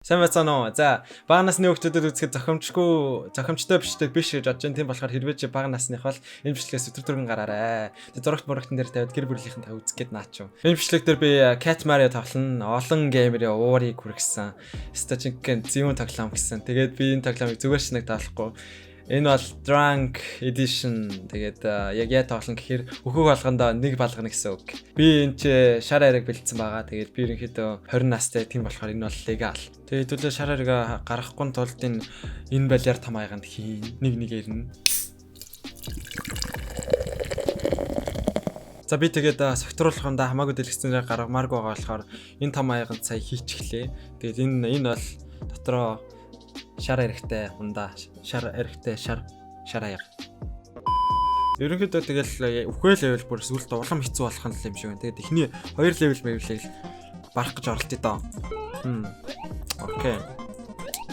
Сайн байцгаана уу? За, бага насны хүүхдүүдэд үзэхэд зохимжтой биш гэж бодож байна. Тийм болохоор хэрвээ чи бага насных бол энэ бичлэгээс өтөр түргэн гараарай. Тэгээ зурагт мурагтан дээр тавиад гэр бүлийнхэн та үзэх гээд наачв. Энэ бичлэг дээр би Cat Mario тоглоно. Олон геймерийн уурыг хүргэсэн. Stachin-ken зүүн тоглоом гэсэн. Тэгээд би энэ тоглоомыг зүгээр шинэг таалахгүй. Энэ бол Drunk Edition. Тэгээд яг яа тоглоно гэхээр өөхөг болгондоо нэг балгана гэсэн үг. Би энэ чи шар ариг бэлдсэн байгаа. Тэгээд би ерөнхийдөө 20 настай тийм болохоор энэ бол legal. Тэгээд хэдүүлээ шар ариг гаргахгүй тулд энэ балиар том аяганд хийн. Нэг ирнэ. За би тэгээд согтруулахында хамаагүй дэлгэцээр гаргамааргүй байгаа болохоор энэ том аяганд сая хийчихлээ. Тэгээд энэ бол дотроо шар аригтай ундаа шар аяг. Ерөнхийдөө тэгэл үхэл левел бүр сүлд улам хэцүү болох юм шиг байна. Тэгээд эхний 2 левел мэвлээл барах гэж оролтё доо. Окей.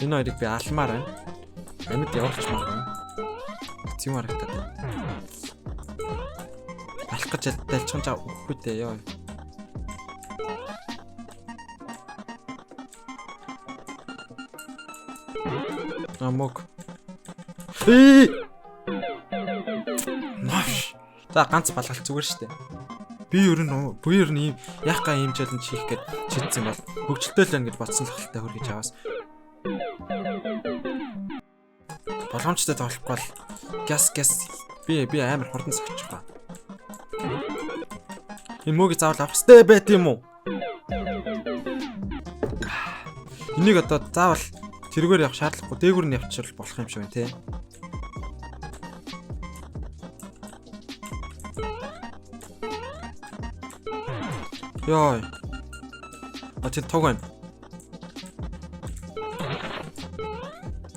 Энэ хоёрыг би алмаар байна. Амьд явуулчмаар байна. Зүүн харагтаад. Алах гэж дайлчхан жаа үхгүй дээ ёо. Амок. Маш. За ганц балгалт зүгээр штэ. Би ер нь ийм яах га ийм челленж хийх гээд шийдсэн бол хөгжилтэй л байна гэж бодсон л хальтай хөргөж аваас. Боломжтой тоглохгүй бол газ би амар хурдан согчих ба. Энэ мөгийг заавал авах хэрэгтэй байт юм уу? Энийг одоо заавал тэргээр явах шаардлагагүй дээгүүр нь явчихвал болох юм шиг байна те. Яй. Тэд туг байна.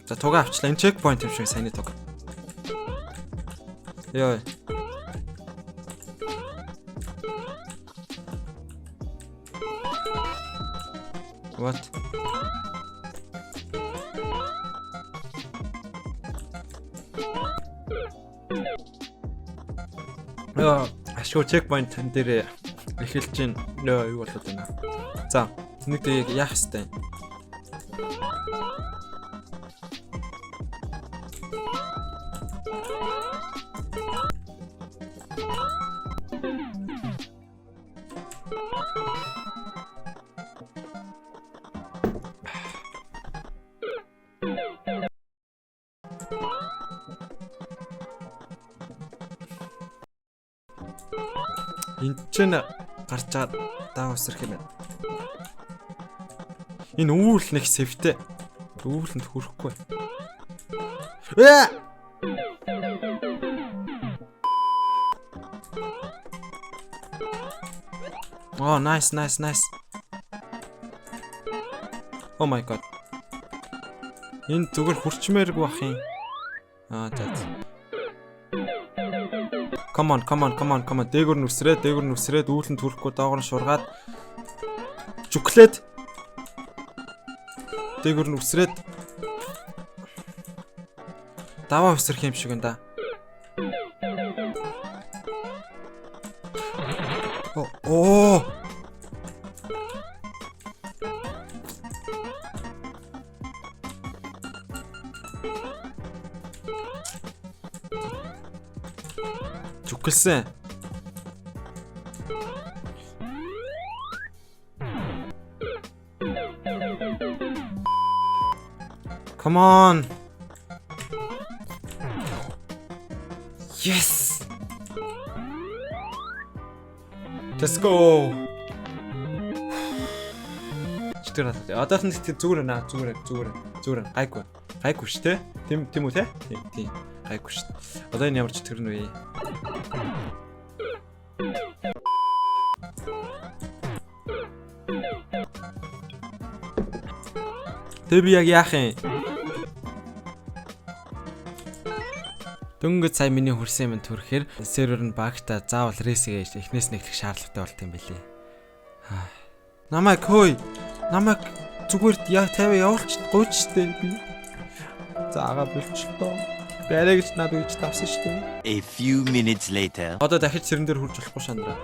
За тугаа авчлаа. Энэ чекпоинт юм шиг саяны туг. Яй. What? Ашгүй чекпоинт дээр эхэлж гин нөө юу болоод байна. За, нэг тийг яах хэвтэй. Энд ч гарч чад даа усрах юм байна. Энэ үүл нэг сэвтэй. Үүлэнд хүрэхгүй. Oh, nice. Oh my god. Энэ зүгээр хурцмээргүй бах юм. За. Come on. Дээгүр нүсрээд үүлэнд хүрэхгүй доогор нь шургаад чоклет. Дээгүр нүсрээд даваа усрах юм шиг энэ да. Оо. Чуклсэн. Come on. Yes. Let's go. Чигээр одоо л зүгээр наа зүгээр гайгүй шүү те. Тийм үү те? Тийм гайгүй шүү. Одоо энэ ямар ч тэр нь вэ? Тэг би яг яах юм? Дөнгөж сая миний хүрсэн юм төрөхээр сервер нь багта заавал рейсгээ эхнээс нь эхлэх шаардлагатай болт юм билий. Намайг зүгээр яг 50 явуулчих гуйчтэй би. Заагаа болчихлоо. Бэрэг ч надад үуч тавсан шүү дээ. A few minutes later. Одоо дахиж сэрэн дээр хурж болохгүй шандраа.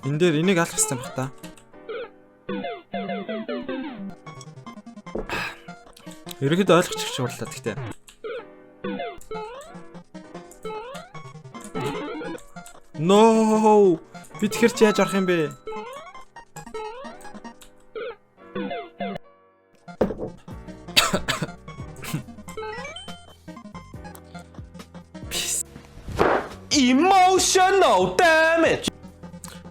Энэ дээр энийг алах хэрэгтэй байх та. Ерөнхийдөө ойлгочих чууллаа гэхдээ. No! Би тэгэхээр чи яаж орох юм бэ? Emotional damage.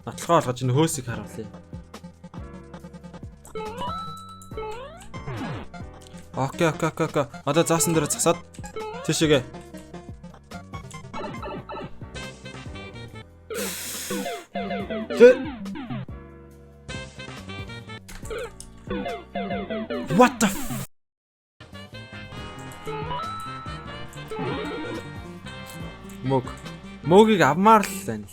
Нотлохоо олгож энэ хөөсийг харуулъя. Окей. Одоо заасан дээр засаад тийшээгээ. What the f... Мөгийг авмаар л байна.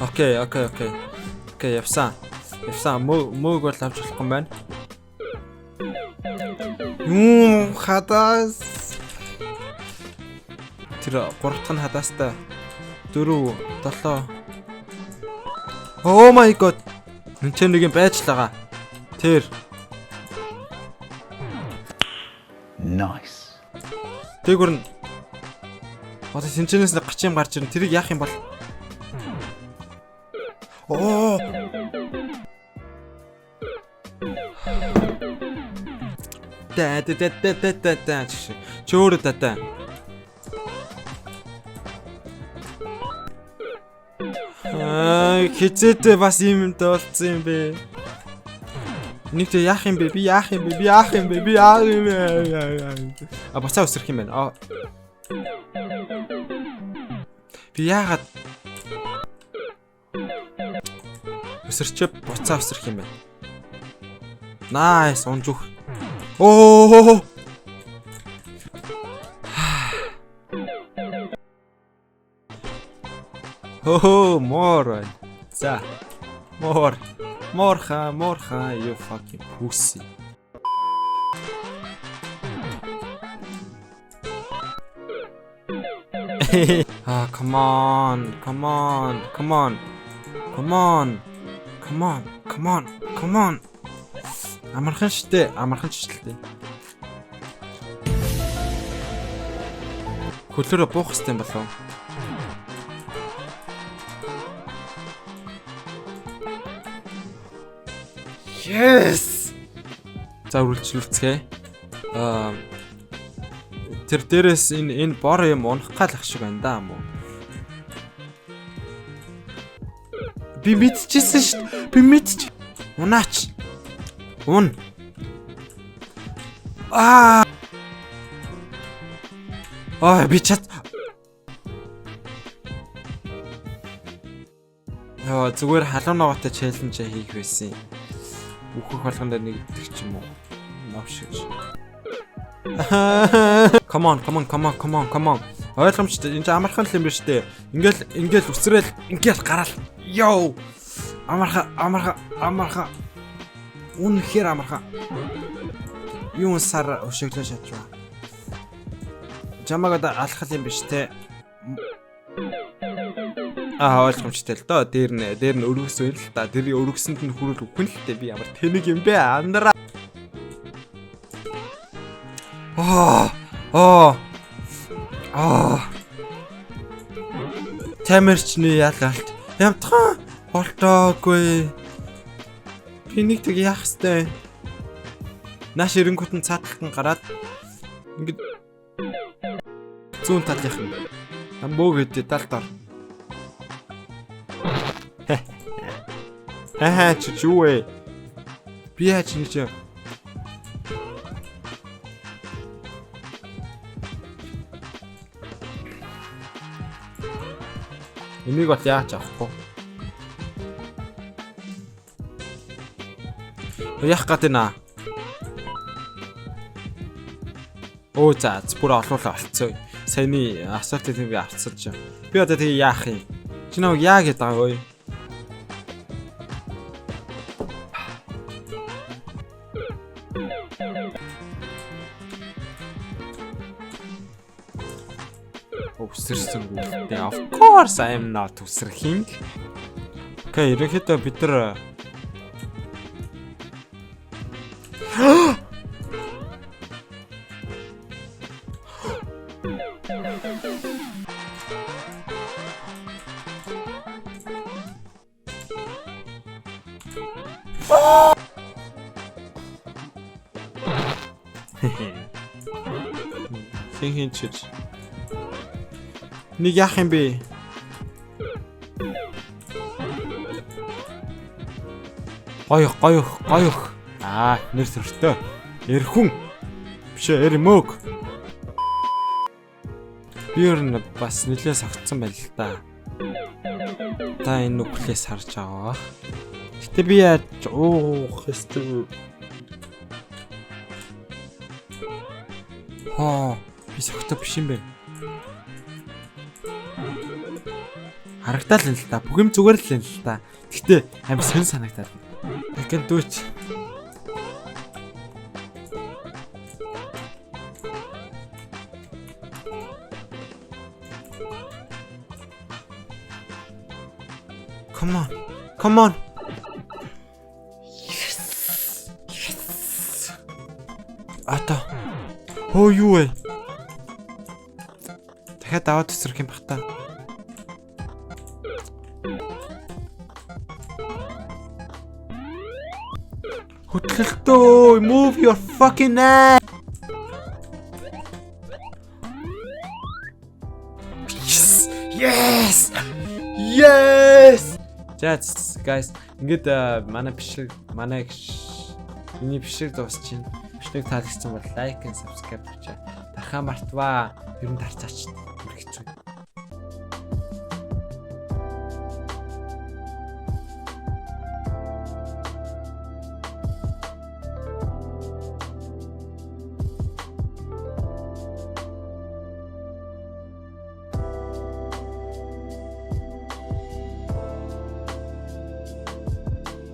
Окей, явсан. Мөг бол авч болохгүй юм байна. Хадаас. Тэр 3 дахь нь хадаастай. 4, 7. Oh my god. Энд ч нэг юм байж л байгаа. Тэр. Nice. Тэгүр нь. Одоо тэнчнээс нэг гач юм гарч ирэн. Тэрийг яах юм бол? Оо. Та. Чөөр та. Хизээтэй бас юм тоолцсон юм бэ. Нэг тэ яах юм бэ? Би яах юм бэ? А бацаа өсрөх юм байна. Би яагаад өсөрчөө буцаа өсрөх юм бэ? Nice, онжух. Оо. Oh, more. За. More, you fucking pussy. Come on. Амархан штэ. Хөлөөрөө буух хэрэгтэй юм болов. Yes. За үргэлжлүүлцгээе. Тэр дээрээс энэ бор юм унах гал ах шиг байна да мó. Би мэдчихсэн шүү дээ. Би мэдчих. Унаач. Ун. Би чат. Яа, зүгээр халуун ногоотой челленж хийх байсан. Үхэх болгонд нэг идэх ч юм уу. Навшиж. Come on. Ойлгомжтой. Энд амархан л юм биш үү? Ингээл үсрээл, ингээл гараал. Йоо. Амархан. Үнэхээр амархан. Юун сар өшөглөө шатваа. Жамагад алхах юм биш те. Ойлгомжтой л доо. Дээр нь өргөсөн л та. Тэр өргөсөнд нь хүрэл үхэн л те. Би ямар тэнэг юм бэ? Андраа. Тамирчны ялгалт. Ямтхан болтоогүй. Би нэг тэг яах хэвтэй. Нааш эренгүүт нь цааталтан гараад ингээд зүүн талынх нь амбог хэдэ талтаар. Чүвэ. Би яач нэг юм. Энийг бол яач авахгүй. Яах гэдэг наа. За бүр олуулаа болцсон. Саяны асуултыг би авцалж. Би одоо тэгээ яах юм? Чи нэг яа гэдэг байгаа ой. Өвсөрсөнгүү. Of course I am not үсэрхинг. Окей, ерөнхийдөө бид нар хинчиж нэг яах юм бэ? Гоёх. Нэр төртөө. Эрхүн. Биш эрмөг. Би ер нь бас нэлээ согтсон байл л да. Та энэ нүглээс харж байгаа. Гэтэ би яаж хэстүү. Би согтоо биш юм бэ. Харагдал юм л да. Бүх юм зүгээр л юм л да. Гэтэ аим сэн санагдаад. I can do it. Come on. Yes. Ата. Юу вэ? Дахиад аваад тусрах юм бах та. Хөтлөлтөө, move your fucking ass. Yes. Just guys, ингээд манай миний бишрэг дуусчихин. Бишрэг таалагдсан бол лайк and subscribe хийчихэ. Тархаа мартваа. Ер нь тарцаач. Үргэлж.